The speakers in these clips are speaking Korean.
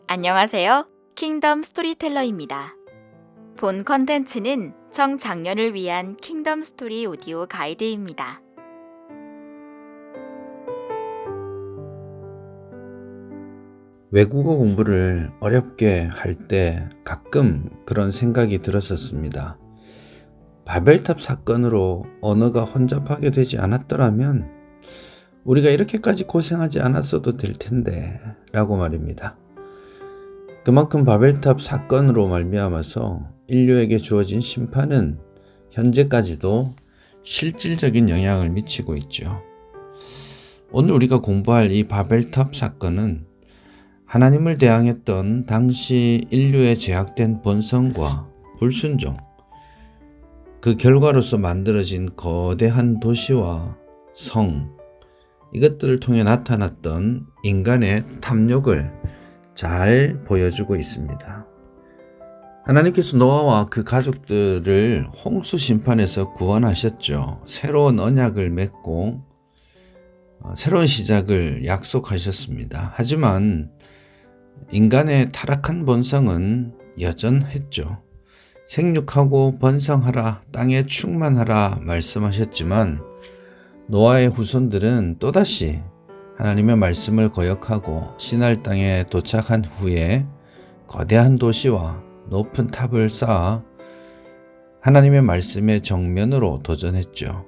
안녕하세요. 킹덤 스토리텔러입니다. 본 컨텐츠는 청장년을 위한 킹덤 스토리 오디오 가이드입니다. 외국어 공부를 어렵게 할 때 가끔 그런 생각이 들었었습니다. 바벨탑 사건으로 언어가 혼잡하게 되지 않았더라면 우리가 이렇게까지 고생하지 않았어도 될 텐데 라고 말입니다. 그만큼 바벨탑 사건으로 말미암아서 인류에게 주어진 심판은 현재까지도 실질적인 영향을 미치고 있죠. 오늘 우리가 공부할 이 바벨탑 사건은 하나님을 대항했던 당시 인류의 제약된 본성과 불순종, 그 결과로서 만들어진 거대한 도시와 성, 이것들을 통해 나타났던 인간의 탐욕을 잘 보여주고 있습니다. 하나님께서 노아와 그 가족들을 홍수 심판에서 구원하셨죠. 새로운 언약을 맺고 새로운 시작을 약속하셨습니다. 하지만 인간의 타락한 본성은 여전했죠. 생육하고 번성하라, 땅에 충만하라 말씀하셨지만 노아의 후손들은 또다시 하나님의 말씀을 거역하고 시날 땅에 도착한 후에 거대한 도시와 높은 탑을 쌓아 하나님의 말씀의 정면으로 도전했죠.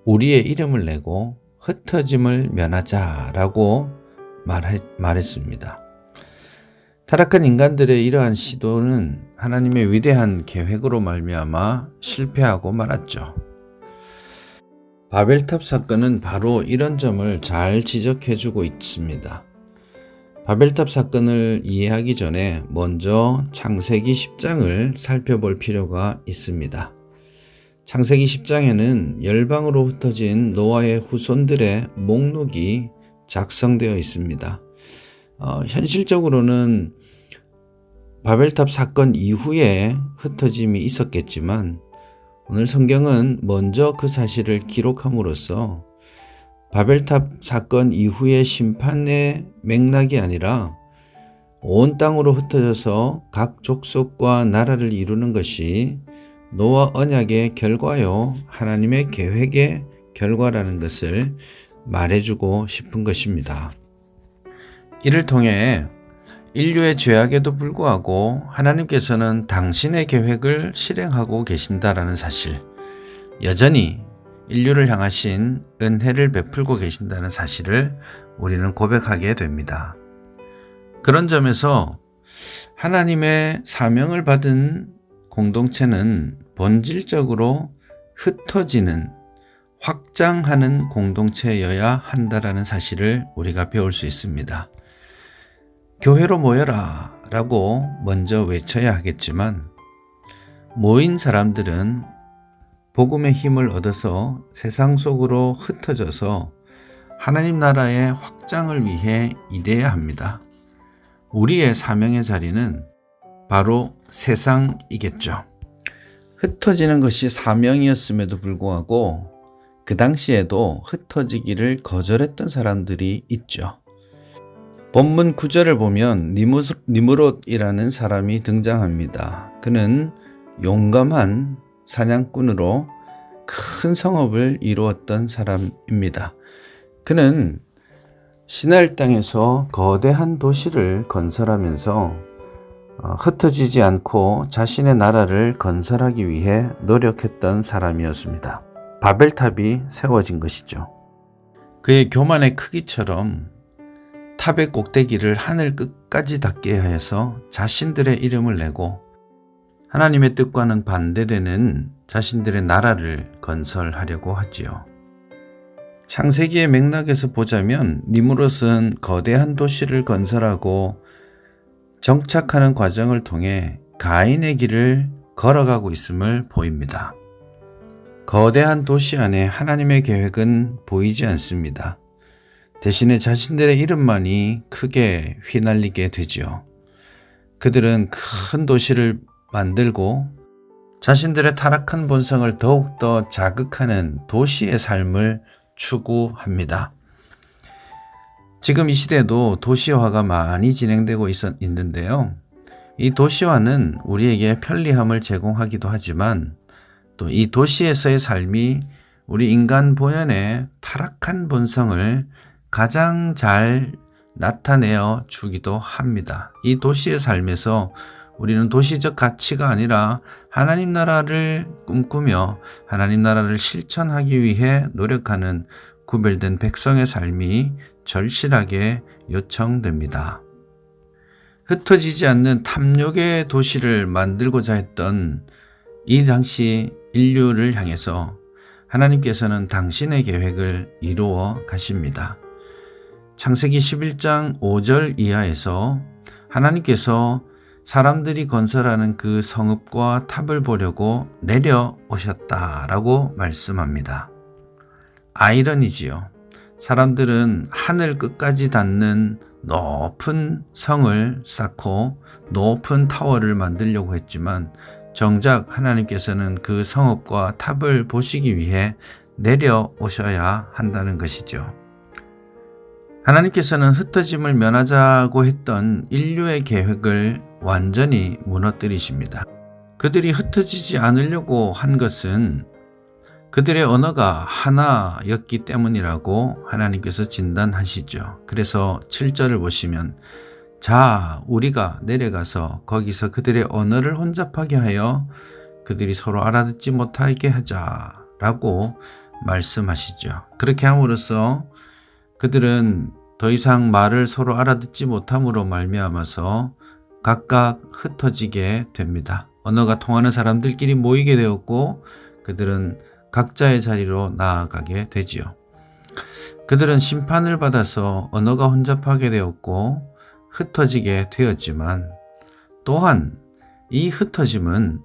우리의 이름을 내고 흩어짐을 면하자라고 말했습니다. 타락한 인간들의 이러한 시도는 하나님의 위대한 계획으로 말미암아 실패하고 말았죠. 바벨탑 사건은 바로 이런 점을 잘 지적해주고 있습니다. 바벨탑 사건을 이해하기 전에 먼저 창세기 10장을 살펴볼 필요가 있습니다. 창세기 10장에는 열방으로 흩어진 노아의 후손들의 목록이 작성되어 있습니다. 현실적으로는 바벨탑 사건 이후에 흩어짐이 있었겠지만 오늘 성경은 먼저 그 사실을 기록함으로써 바벨탑 사건 이후의 심판의 맥락이 아니라 온 땅으로 흩어져서 각 족속과 나라를 이루는 것이 노아 언약의 결과요, 하나님의 계획의 결과라는 것을 말해주고 싶은 것입니다. 이를 통해 인류의 죄악에도 불구하고 하나님께서는 당신의 계획을 실행하고 계신다라는 사실, 여전히 인류를 향하신 은혜를 베풀고 계신다는 사실을 우리는 고백하게 됩니다. 그런 점에서 하나님의 사명을 받은 공동체는 본질적으로 흩어지는, 확장하는 공동체여야 한다라는 사실을 우리가 배울 수 있습니다. 교회로 모여라 라고 먼저 외쳐야 하겠지만 모인 사람들은 복음의 힘을 얻어서 세상 속으로 흩어져서 하나님 나라의 확장을 위해 일해야 합니다. 우리의 사명의 자리는 바로 세상이겠죠. 흩어지는 것이 사명이었음에도 불구하고 그 당시에도 흩어지기를 거절했던 사람들이 있죠. 본문 9절을 보면 니므롯이라는 사람이 등장합니다. 그는 용감한 사냥꾼으로 큰 성읍을 이루었던 사람입니다. 그는 시날 땅에서 거대한 도시를 건설하면서 흩어지지 않고 자신의 나라를 건설하기 위해 노력했던 사람이었습니다. 바벨탑이 세워진 것이죠. 그의 교만의 크기처럼 탑의 꼭대기를 하늘 끝까지 닿게 하여서 자신들의 이름을 내고 하나님의 뜻과는 반대되는 자신들의 나라를 건설하려고 하지요. 창세기의 맥락에서 보자면 니므롯은 거대한 도시를 건설하고 정착하는 과정을 통해 가인의 길을 걸어가고 있음을 보입니다. 거대한 도시 안에 하나님의 계획은 보이지 않습니다. 대신에 자신들의 이름만이 크게 휘날리게 되지요. 그들은 큰 도시를 만들고 자신들의 타락한 본성을 더욱더 자극하는 도시의 삶을 추구합니다. 지금 이 시대도 도시화가 많이 진행되고 있는데요. 이 도시화는 우리에게 편리함을 제공하기도 하지만 또 이 도시에서의 삶이 우리 인간 본연의 타락한 본성을 가장 잘 나타내어 주기도 합니다. 이 도시의 삶에서 우리는 도시적 가치가 아니라 하나님 나라를 꿈꾸며 하나님 나라를 실천하기 위해 노력하는 구별된 백성의 삶이 절실하게 요청됩니다. 흩어지지 않는 탐욕의 도시를 만들고자 했던 이 당시 인류를 향해서 하나님께서는 당신의 계획을 이루어 가십니다. 창세기 11장 5절 이하에서 하나님께서 사람들이 건설하는 그 성읍과 탑을 보려고 내려오셨다라고 말씀합니다. 아이러니지요. 사람들은 하늘 끝까지 닿는 높은 성을 쌓고 높은 타워를 만들려고 했지만 정작 하나님께서는 그 성읍과 탑을 보시기 위해 내려오셔야 한다는 것이죠. 하나님께서는 흩어짐을 면하자고 했던 인류의 계획을 완전히 무너뜨리십니다. 그들이 흩어지지 않으려고 한 것은 그들의 언어가 하나였기 때문이라고 하나님께서 진단하시죠. 그래서 7절을 보시면 자, 우리가 내려가서 거기서 그들의 언어를 혼잡하게 하여 그들이 서로 알아듣지 못하게 하자라고 말씀하시죠. 그렇게 함으로써 그들은 더 이상 말을 서로 알아듣지 못함으로 말미암아서 각각 흩어지게 됩니다. 언어가 통하는 사람들끼리 모이게 되었고 그들은 각자의 자리로 나아가게 되지요. 그들은 심판을 받아서 언어가 혼잡하게 되었고 흩어지게 되었지만 또한 이 흩어짐은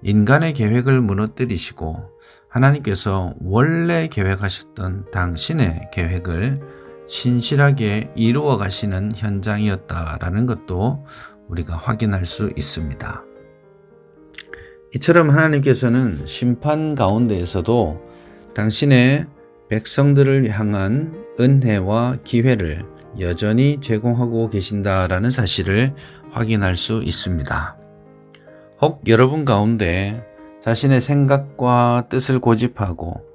인간의 계획을 무너뜨리시고 하나님께서 원래 계획하셨던 당신의 계획을 신실하게 이루어 가시는 현장이었다라는 것도 우리가 확인할 수 있습니다. 이처럼 하나님께서는 심판 가운데에서도 당신의 백성들을 향한 은혜와 기회를 여전히 제공하고 계신다라는 사실을 확인할 수 있습니다. 혹 여러분 가운데 자신의 생각과 뜻을 고집하고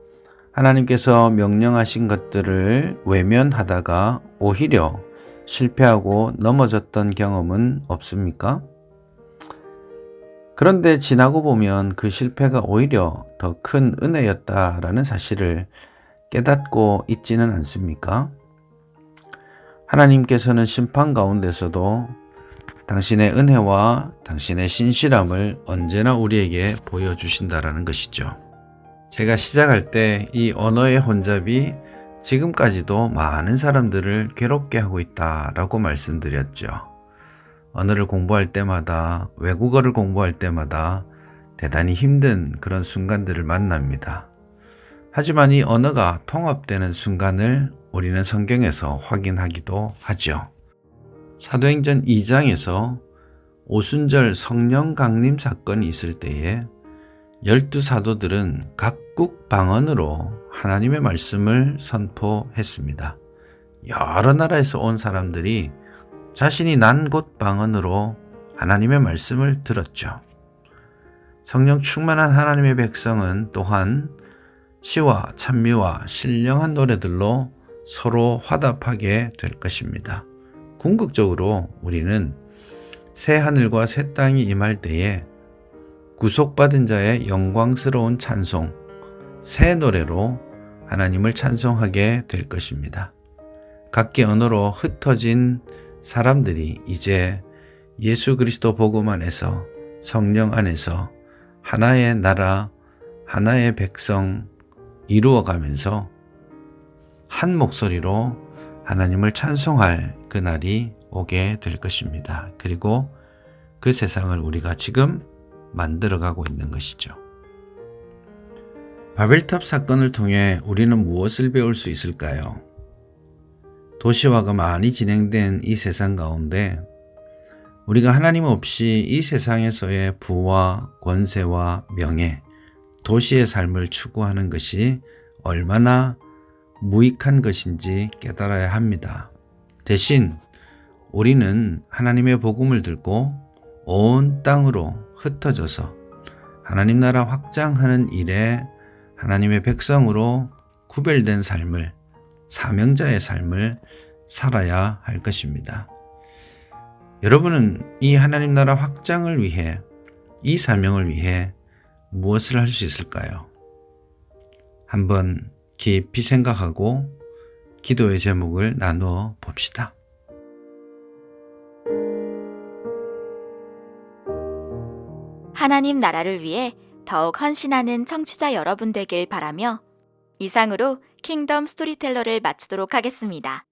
하나님께서 명령하신 것들을 외면하다가 오히려 실패하고 넘어졌던 경험은 없습니까? 그런데 지나고 보면 그 실패가 오히려 더 큰 은혜였다라는 사실을 깨닫고 있지는 않습니까? 하나님께서는 심판 가운데서도 당신의 은혜와 당신의 신실함을 언제나 우리에게 보여주신다라는 것이죠. 제가 시작할 때 이 언어의 혼잡이 지금까지도 많은 사람들을 괴롭게 하고 있다라고 말씀드렸죠. 언어를 공부할 때마다, 외국어를 공부할 때마다 대단히 힘든 그런 순간들을 만납니다. 하지만 이 언어가 통합되는 순간을 우리는 성경에서 확인하기도 하죠. 사도행전 2장에서 오순절 성령 강림 사건이 있을 때에 12사도들은 각국 방언으로 하나님의 말씀을 선포했습니다. 여러 나라에서 온 사람들이 자신이 난 곳 방언으로 하나님의 말씀을 들었죠. 성령 충만한 하나님의 백성은 또한 시와 찬미와 신령한 노래들로 서로 화답하게 될 것입니다. 궁극적으로 우리는 새 하늘과 새 땅이 임할 때에 구속받은 자의 영광스러운 찬송, 새 노래로 하나님을 찬송하게 될 것입니다. 각기 언어로 흩어진 사람들이 이제 예수 그리스도 복음 안에서 성령 안에서 하나의 나라, 하나의 백성 이루어가면서 한 목소리로 하나님을 찬송할 그날이 오게 될 것입니다. 그리고 그 세상을 우리가 지금 만들어가고 있는 것이죠. 바벨탑 사건을 통해 우리는 무엇을 배울 수 있을까요? 도시화가 많이 진행된 이 세상 가운데 우리가 하나님 없이 이 세상에서의 부와 권세와 명예, 도시의 삶을 추구하는 것이 얼마나 무익한 것인지 깨달아야 합니다. 대신 우리는 하나님의 복음을 들고 온 땅으로 흩어져서 하나님 나라 확장하는 일에 하나님의 백성으로 구별된 삶을, 사명자의 삶을 살아야 할 것입니다. 여러분은 이 하나님 나라 확장을 위해, 이 사명을 위해 무엇을 할 수 있을까요? 한번 깊이 생각하고 기도의 제목을 나누어 봅시다. 하나님 나라를 위해 더욱 헌신하는 청취자 여러분 되길 바라며 이상으로 킹덤 스토리텔러를 마치도록 하겠습니다.